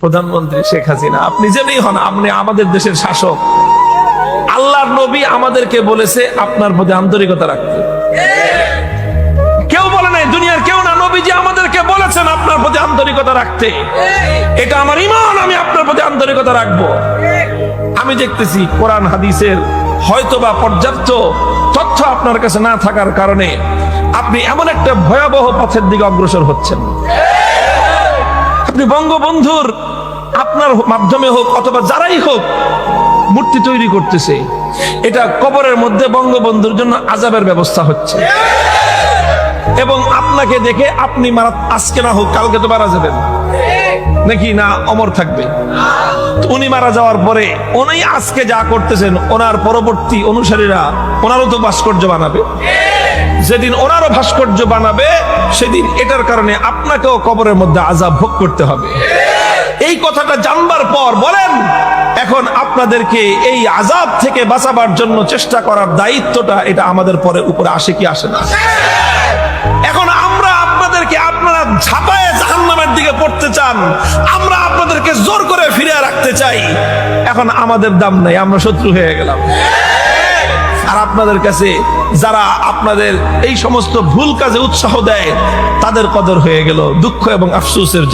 প্রধানমন্ত্রী শেখ হাসিনা, আপনি যেমনি হন, আপনি আমাদের দেশের শাসক। আল্লাহর নবী আমাদেরকে বলেছে আপনার প্রতি আন্তরিকতা রাখতে। কেউ বলে নাই, দুনিয়ার কেউ না, নবীজি আমাদেরকে বলেছেন আপনার প্রতি আন্তরিকতা রাখতে। এটা আমার ঈমান, আমি আপনার প্রতি আন্তরিকতা রাখবো। আমি দেখতেছি কোরআন হাদিসের হয়তোবা পর্যাপ্ত তথ্য আপনার কাছে না থাকার কারণে আপনি এমন একটা ভয়াবহ পথের দিকে অগ্রসর হচ্ছেন। আপনি বঙ্গবন্ধুর আপনার মাধ্যমে হোক অথবা যারাই হোক মূর্তি তৈরি করতেছে, এটা কবরের মধ্যে বঙ্গবন্ধুর জন্য আযাবের ব্যবস্থা হচ্ছে। এবং আপনাকে দেখে আপনি আজকে না হোক কালকে তো মারা যাবেন নাকি না, অমর থাকবে। উনি মারা যাওয়ার পরে উনি আজকে যা করতেছেন, ওনার পরবর্তী অনুসারীরা ওনারও তো ভাস্কর্য বানাবে। যেদিন ওনারও ভাস্কর্য বানাবে সেদিন এটার কারণে আপনাকেও কবরের মধ্যে আযাব ভোগ করতে হবে। এই কথাটা জানবার পর বলেন, এখন আপনাদেরকে এই আযাব থেকে বাঁচাবার জন্য চেষ্টা করার দায়িত্বটা এটা আমাদের পরে উপরে আসে কি আসে না? এখন আমরা আপনাদেরকে, আপনারা ঝাঁপায়ে জাহান্নামের দিকে পড়তে চান, আমরা আপনাদেরকে জোর করে ফিরিয়ে রাখতে চাই। এখন আমাদের দাম নাই, আমরা শত্রু হয়ে গেলাম। আর আপনাদের কাছে যারা আপনাদের এই সমস্ত ভুল কাজে উৎসাহ দেয় তাদের কদর হয়ে গেল। দুঃখ এবং আফসোসের